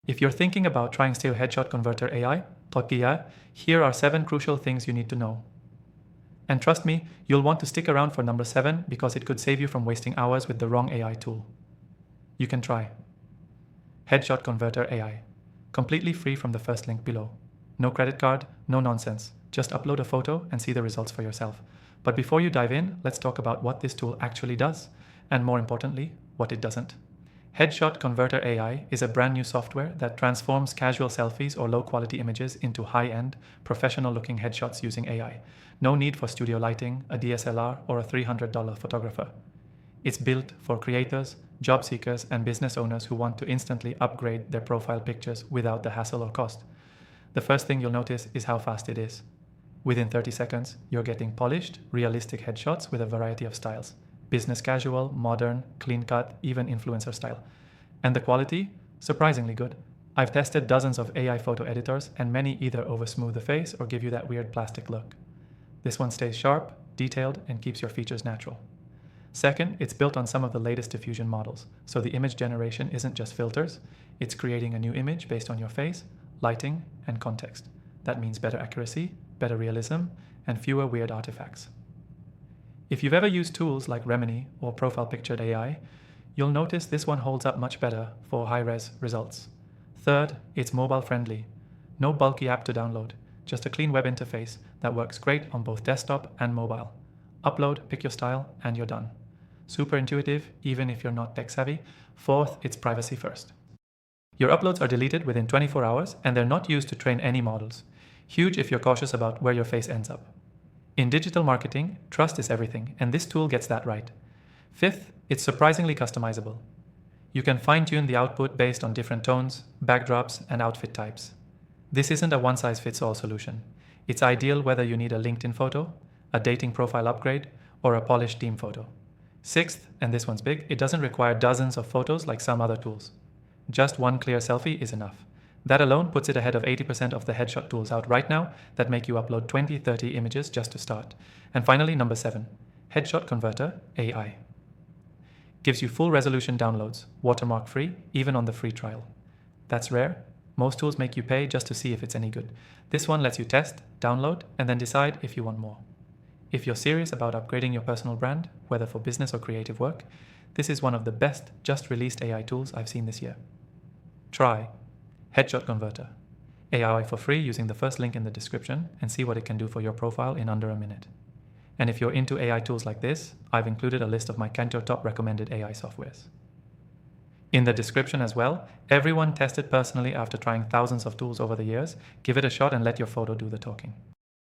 If you're thinking about trying Still Headshot Converter AI, Tokia, here are 7 crucial things you need to know. And trust me, you'll want to stick around for number 7 because it could save you from wasting hours with the wrong AI tool. You can try Headshot Converter AI, completely free from the first link below. No credit card, no nonsense. Just upload a photo and see the results for yourself. But before you dive in, let's talk about what this tool actually does, and more importantly, what it doesn't. Headshot Converter AI is a brand new software that transforms casual selfies or low-quality images into high-end, professional-looking headshots using AI. No need for studio lighting, a DSLR, or a $300 photographer. It's built for creators, job seekers, and business owners who want to instantly upgrade their profile pictures without the hassle or cost. The first thing you'll notice is how fast it is. Within 30 seconds, you're getting polished, realistic headshots with a variety of styles. Business casual, modern, clean-cut, even influencer style. And the quality? Surprisingly good. I've tested dozens of AI photo editors, and many either over-smooth the face or give you that weird plastic look. This one stays sharp, detailed, and keeps your features natural. Second, it's built on some of the latest diffusion models, so the image generation isn't just filters, it's creating a new image based on your face, lighting, and context. That means better accuracy, better realism, and fewer weird artifacts. If you've ever used tools like Remini or Profile Pictured AI, you'll notice this one holds up much better for high-res results. Third, it's mobile-friendly. No bulky app to download, just a clean web interface that works great on both desktop and mobile. Upload, pick your style, and you're done. Super intuitive, even if you're not tech-savvy. Fourth, it's privacy first. Your uploads are deleted within 24 hours, and they're not used to train any models. Huge if you're cautious about where your face ends up. In digital marketing, trust is everything, and this tool gets that right. Fifth, it's surprisingly customizable. You can fine-tune the output based on different tones, backdrops, and outfit types. This isn't a one-size-fits-all solution. It's ideal whether you need a LinkedIn photo, a dating profile upgrade, or a polished team photo. Sixth, and this one's big, it doesn't require dozens of photos like some other tools. Just one clear selfie is enough. That alone puts it ahead of 80% of the headshot tools out right now that make you upload 20-30 images just to start. And finally, number 7, Headshot Converter AI. Gives you full resolution downloads, watermark free, even on the free trial. That's rare. Most tools make you pay just to see if it's any good. This one lets you test, download, and then decide if you want more. If you're serious about upgrading your personal brand, whether for business or creative work, this is one of the best just released AI tools I've seen this year. Try Headshot Converter AI for free using the first link in the description and see what it can do for your profile in under a minute. And if you're into AI tools like this, I've included a list of my Cantor top recommended AI softwares. In the description as well, everyone tested personally after trying thousands of tools over the years. Give it a shot and let your photo do the talking.